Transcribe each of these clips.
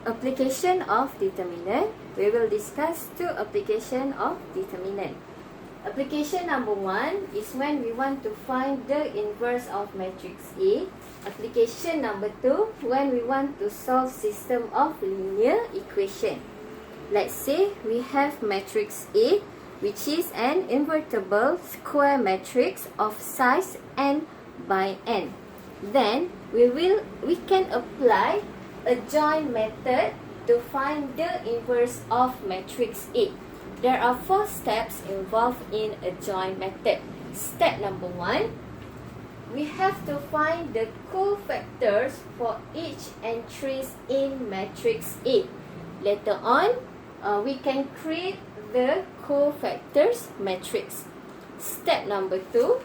Application of determinant. We will discuss two application of determinant. Application number 1 is when we want to find the inverse of matrix A. Application number 2 when we want to solve system of linear equation. Let's say we have matrix A, which is an invertible square matrix of size n by n. Then we can apply a joint method to find the inverse of matrix A. There are 4 steps involved in a joint method. Step number 1, we have to find the cofactors for each entries in matrix A. Later on, we can create the cofactors matrix. Step number 2,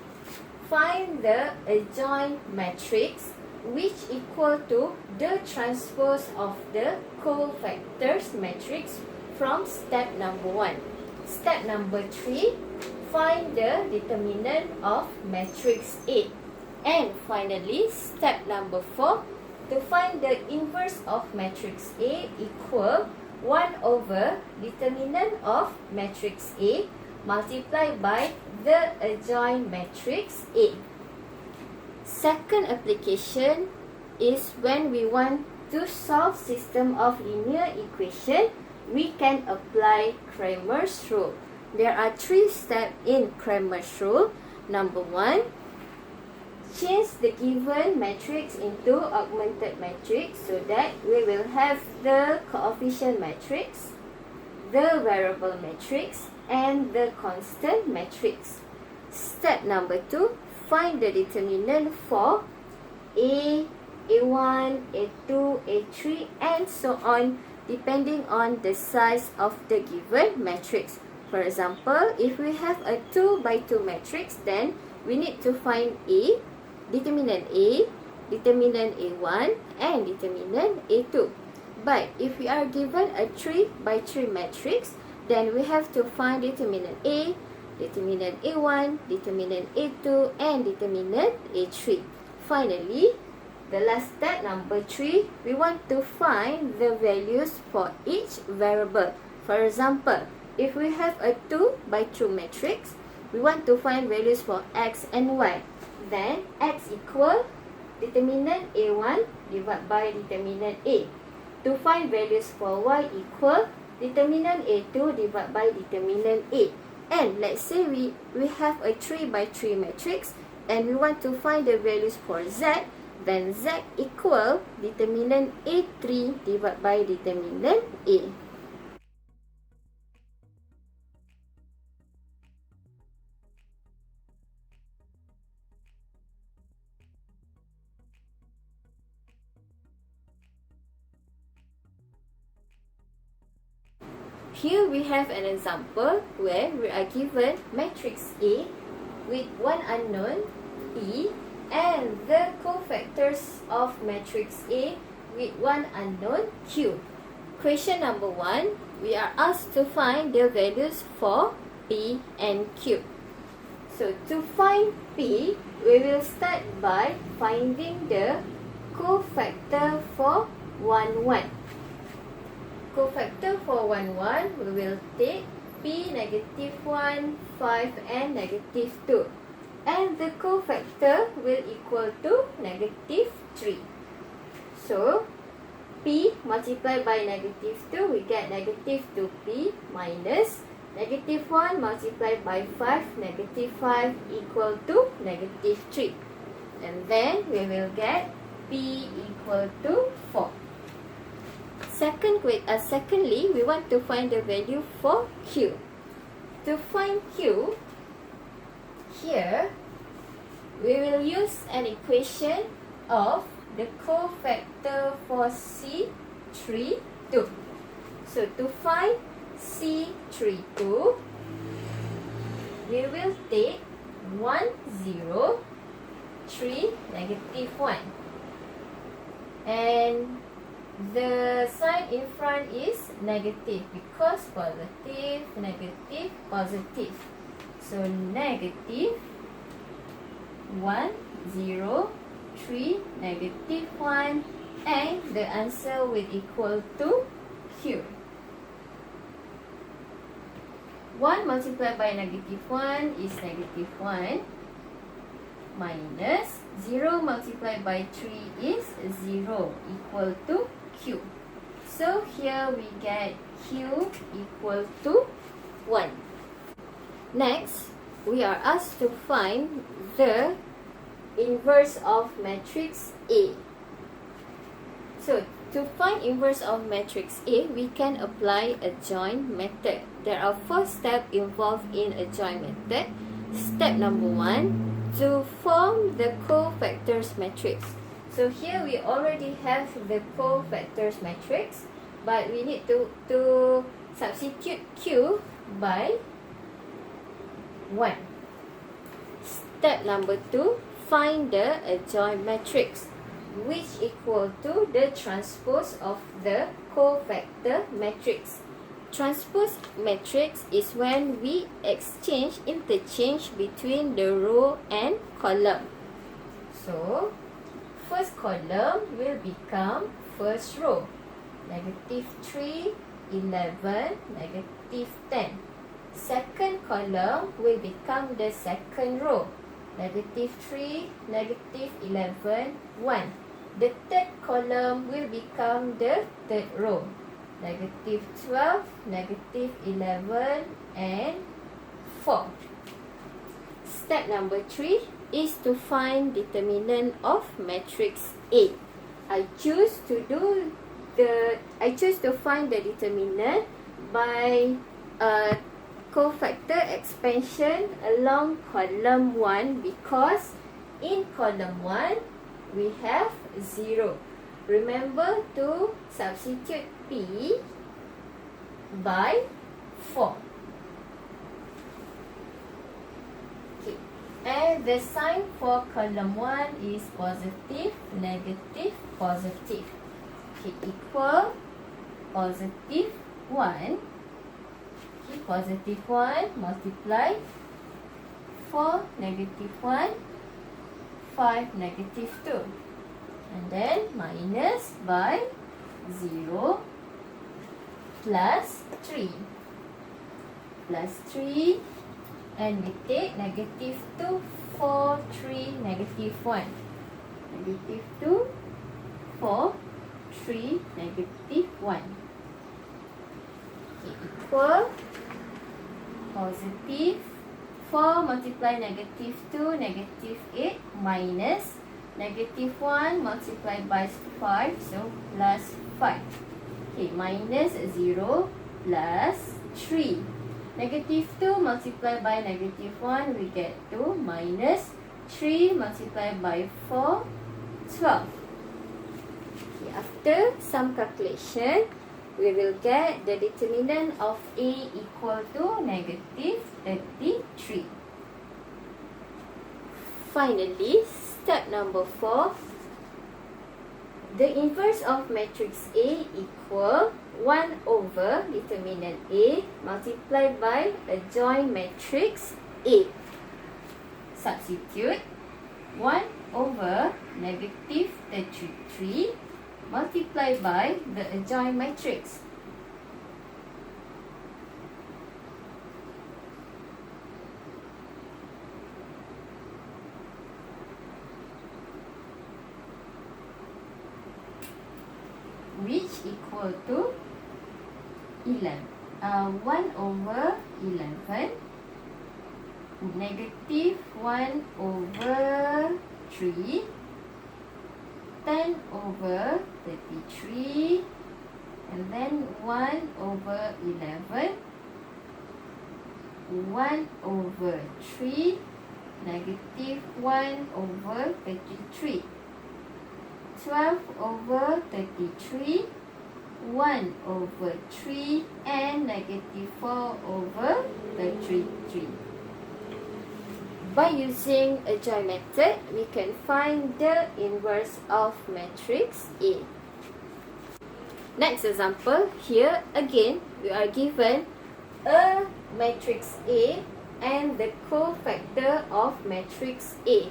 find the adjoint matrix which equal to the transpose of the cofactors matrix from step number 1. Step number 3, find the determinant of matrix A. And finally, step number 4, to find the inverse of matrix A equal 1 over determinant of matrix A multiplied by the adjoint matrix A. Second application is when we want to solve system of linear equation, we can apply Cramer's rule. There are 3 steps in Cramer's rule. Number 1, change the given matrix into augmented matrix so that we will have the coefficient matrix, the variable matrix, and the constant matrix. Step number 2, find the determinant for A, A1, A2, A3, and so on, depending on the size of the given matrix. For example, if we have a 2 by 2 matrix, then we need to find A, determinant A, determinant A1, and determinant A2. But if we are given a 3 by 3 matrix, then we have to find determinant A, determinant A1, determinant A2, and determinant A3. Finally, the last step, number 3, we want to find the values for each variable. For example, if we have a 2 by 2 matrix, we want to find values for x and y. Then x equal determinant A1 divided by determinant A. To find values for y equal determinant A2 divided by determinant A. And let's say we have a 3 by 3 matrix and we want to find the values for z, then z equal determinant A3 divided by determinant A. Here we have an example where we are given matrix A with one unknown P and the cofactors of matrix A with one unknown Q. Question number 1, we are asked to find the values for P and Q. So to find P, we will start by finding the cofactor for 1, 1. Cofactor for 1, 1, we will take P negative 1, 5, and negative 2. And the cofactor will equal to negative 3. So, P multiplied by negative 2, we get negative 2P minus negative 1 multiplied by 5, negative 5 equal to negative 3. And then we will get P equal to 4. Secondly, we want to find the value for Q. To find Q, here we will use an equation of the cofactor for C32. So to find C32, we will take 1, 0, 3, negative 1. And the sign in front is negative because positive, negative, positive. So negative 1, 0, 3, negative 1, and the answer will equal to Q. 1 multiplied by negative 1 is negative 1 minus 0 multiplied by 3 is 0 equal to Q. So here we get Q equal to 1. Next, we are asked to find the inverse of matrix A. So, to find inverse of matrix A, we can apply a join method. There are 4 steps involved in a join method. Step number 1, to form the cofactors matrix. So here we already have the cofactors matrix, but we need to substitute Q by 1. Step number 2, find the adjoint matrix, which equal to the transpose of the cofactor matrix. Transpose matrix is when we interchange between the row and column. So, first column will become first row. Negative 3, 11, negative 10. Second column will become the second row. Negative 3, negative 11, 1. The third column will become the third row. Negative 12, negative 11, and 4. Step number 3 is to find determinant of matrix A. I choose to find the determinant by cofactor expansion along column 1 because in column 1 we have 0. Remember to substitute P by 4. Okay. And the sign for column 1 is positive, negative, positive. Okay, equal positive 1. Okay, positive 1 multiply 4, negative 1, 5, negative 2. And then minus by 0 plus 3. Plus 3. And we take negative 2, 4, 3, negative 1. Negative 2, 4, 3, negative 1. Okay, equal positive 4 multiply negative 2, negative 8 minus negative 1 multiplied by 5, so plus 5. Okay, minus 0 plus 3. Negative 2 multiplied by negative 1, we get 2 minus 3 multiplied by 4, 12. Okay, after some calculation, we will get the determinant of A equal to negative 33. Finally, step number 4, the inverse of matrix A equal 1 over determinant A multiplied by adjoint matrix A. Substitute 1 over negative 33 multiplied by the adjoint matrix. Which equal to 1 over 11 negative 1 over 3 10 over 33 and then 1 over 11 1 over 3 negative 1 over 33 12 over 33 1 over 3 and negative 4 over 33. By using a join method, we can find the inverse of matrix A. Next example, here again we are given a matrix A and the cofactor of matrix A.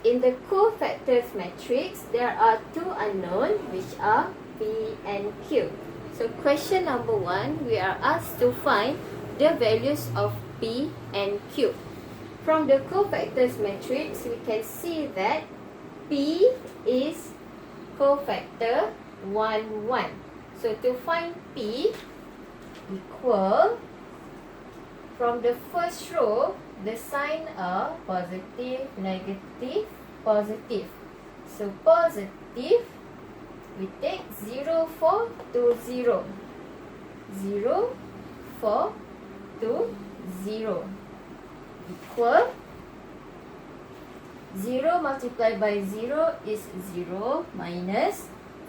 in the cofactors matrix, there are two unknowns which are P and Q. So question number 1, we are asked to find the values of P and Q. From the cofactors matrix, we can see that P is cofactor 1, 1. So to find P equal, from the first row, the sign are positive, negative, positive. So positive, we take 0, 4 to 0. 0, 4 to 0 equal 0 multiplied by 0 is 0 minus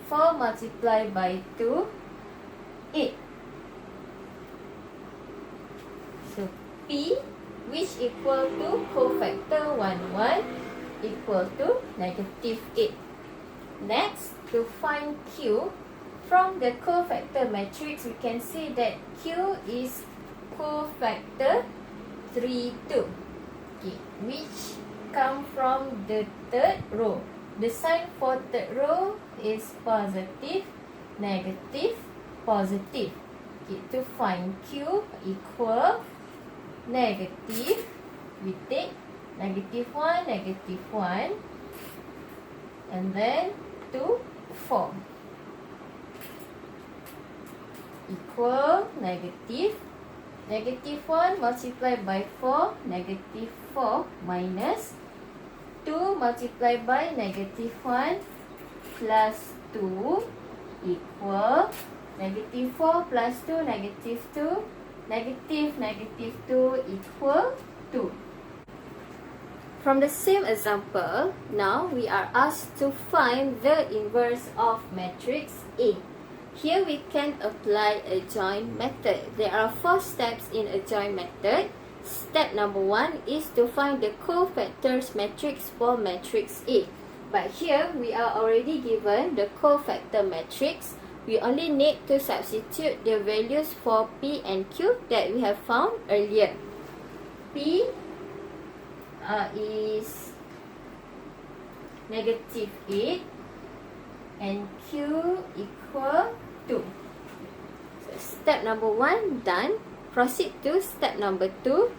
4 multiplied by 2, 8. So P, which equal to cofactor 1, 1, equal to negative 8. Next, to find Q, from the cofactor matrix, we can see that Q is cofactor 3, 2, okay, which come from the third row. The sign for third row is positive, negative, positive. Okay, to find Q equal negative, we take negative 1, and then 2, 4 equal negative 1 multiplied by 4, negative 4 minus 2 multiplied by negative 1 plus 2 equal negative 4 plus 2, negative 2, negative 2 equal 2. From the same example, now we are asked to find the inverse of matrix A. Here we can apply a join method. There are 4 steps in a join method. Step number 1 is to find the cofactors matrix for matrix A. But here we are already given the cofactor matrix. We only need to substitute the values for P and Q that we have found earlier. P is negative 8 and Q equal 2. So step number 1 done. Proceed to step number 2,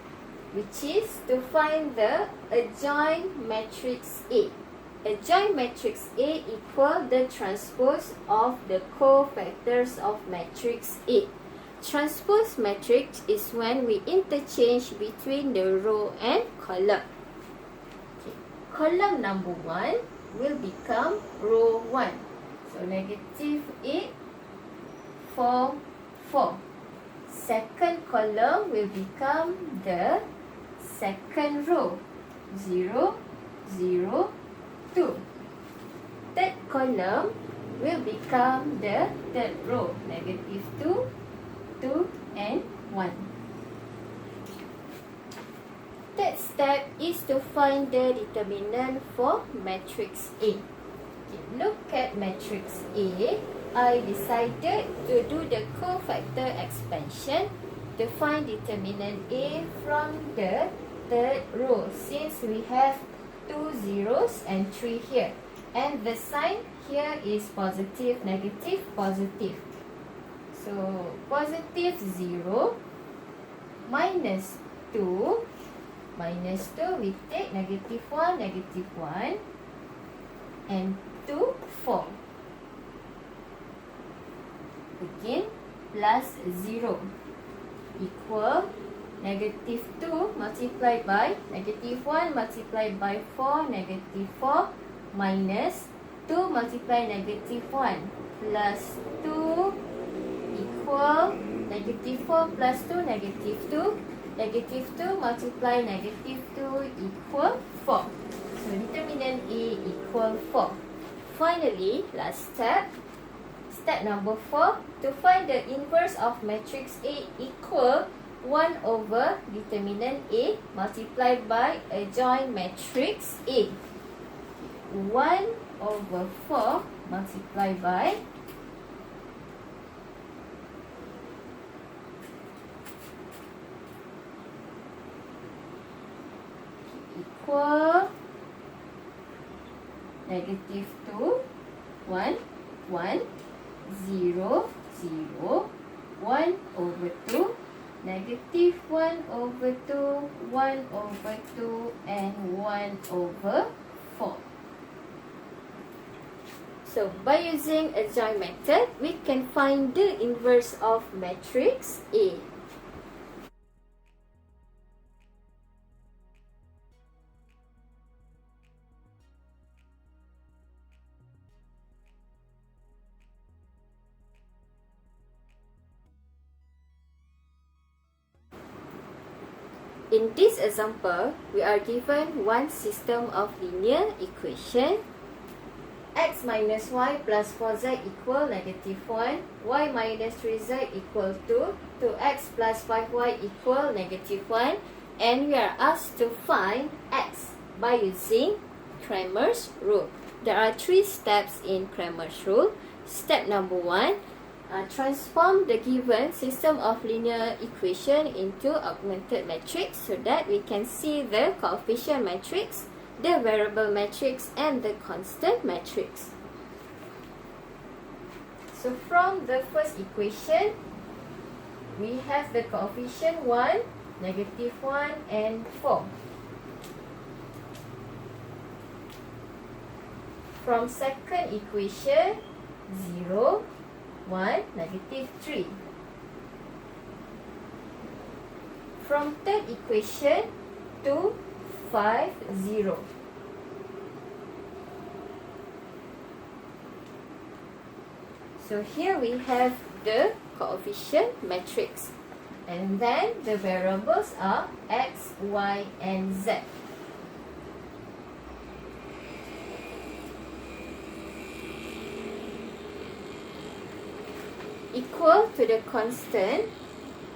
which is to find the adjoint matrix A. Adjoint matrix A equal the transpose of the cofactors of matrix A. Transpose matrix is when we interchange between the row and column. Okay. Column number 1 will become row 1. So negative 8, 4, 4. Second column will become the second row, 0, 0, 2. Third column will become the third row, negative 2, 2 and 1. Third step is to find the determinant for matrix A. Okay, look at matrix A. I decided to do the cofactor expansion to find determinant A from the third row, since we have 2 zeros and 3 here. And the sign here is positive, negative, positive. So positive 0 minus 2, we take negative 1, and 2, 4. Again, plus 0 equal negative 2 multiplied by negative 1 multiplied by 4, negative 4 minus 2 multiplied negative 1 plus 2 equal negative 4 plus 2, negative 2. Negative 2 multiply negative 2 equal 4. So determinant A equal 4. Finally, last step. Step number 4, to find the inverse of matrix A equal 1 over determinant A multiplied by adjoint matrix A. 1 over 4 multiplied by equal negative 2, 1, 1, 0, 0, 1 over 2, negative 1 over 2, 1 over 2, and 1 over 4. So, by using a joint method, we can find the inverse of matrix A. In this example, we are given one system of linear equation. X minus y plus 4z equal negative 1, y minus 3z equal 2, 2x plus 5y equal negative 1, and we are asked to find x by using Cramer's rule. There are 3 steps in Cramer's rule. Step number 1, transform the given system of linear equation into augmented matrix so that we can see the coefficient matrix, the variable matrix, and the constant matrix. So from the first equation, we have the coefficient 1, negative 1, and 4. From second equation, 0, 1, negative 3. From third equation, 2, 5, 0. So here we have the coefficient matrix. And then the variables are x, y, and z. Equal to the constant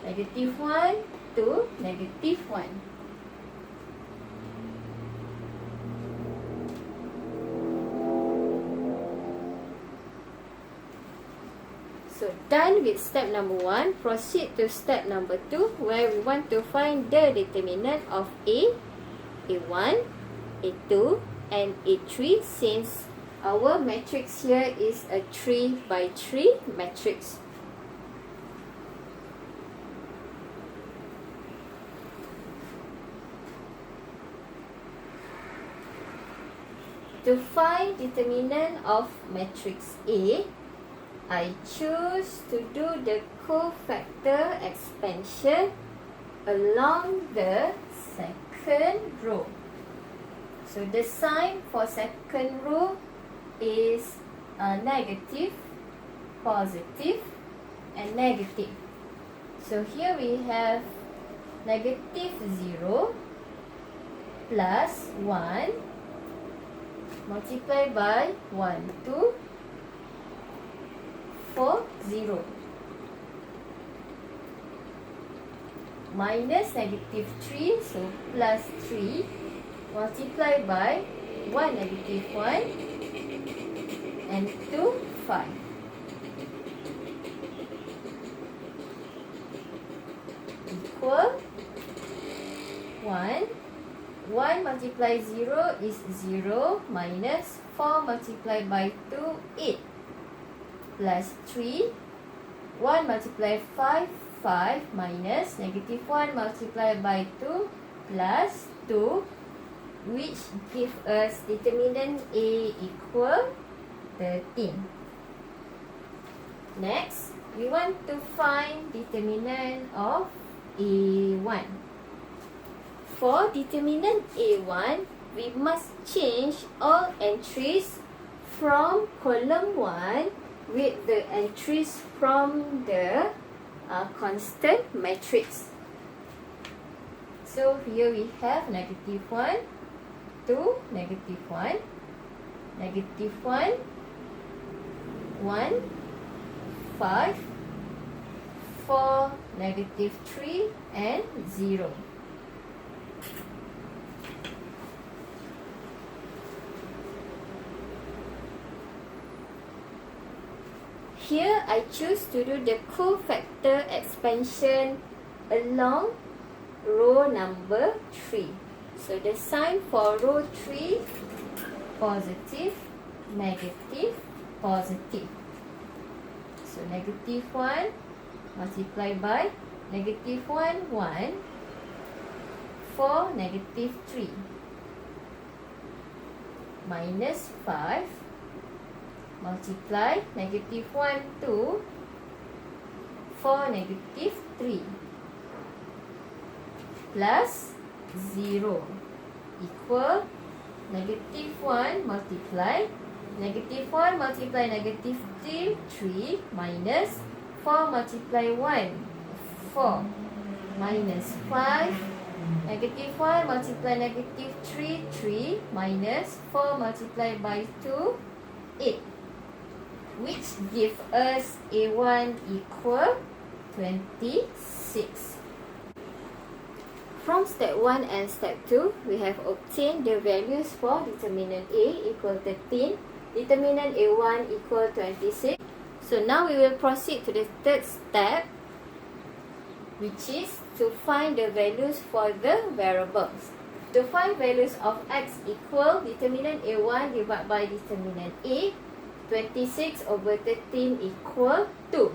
negative 1 to negative 1. So done with step number 1, proceed to step number 2 where we want to find the determinant of A, A1, A2, and A3 since our matrix here is a 3 by 3 matrix. To find determinant of matrix A, I choose to do the cofactor expansion along the second row. So the sign for second row is negative, positive, and negative. So here we have negative 0 plus 1 multiplied by 1, 2, 4, 0. Minus negative 3, so plus 3 multiplied by 1, negative 1, and 2, 5. Equal 1. 1 multiplied 0 is 0 minus 4 multiplied by 2, 8. Plus 3, 1 multiplied 5, 5 minus negative 1 multiplied by 2 plus 2, which give us determinant A equal 13. Next, we want to find determinant of A1. For determinant A1, we must change all entries from column 1 with the entries from the constant matrix. So here we have negative 1, 2, negative 1, negative 1, 1, 5, 4, negative 3, and 0. Here, I choose to do the cofactor expansion along row number 3. So, the sign for row 3 positive, negative, positive. So negative 1 multiplied by negative 1, 1, 4, negative 3, minus 5, multiply negative 1, 2, 4, negative 3, plus 0, equal negative 1 multiply negative 1 multiply negative 3, minus 4 multiply 1, 4, minus 5, negative 1 multiply negative 3, minus 4 multiplied by 2, 8, which give us A1 equal 26. From step 1 and step 2, we have obtained the values for determinant A equal 13, determinant A1 equal 26. So now we will proceed to the third step, which is to find the values for the variables. To find values of x equal determinant A1 divided by determinant A, 26 over 13 equal 2.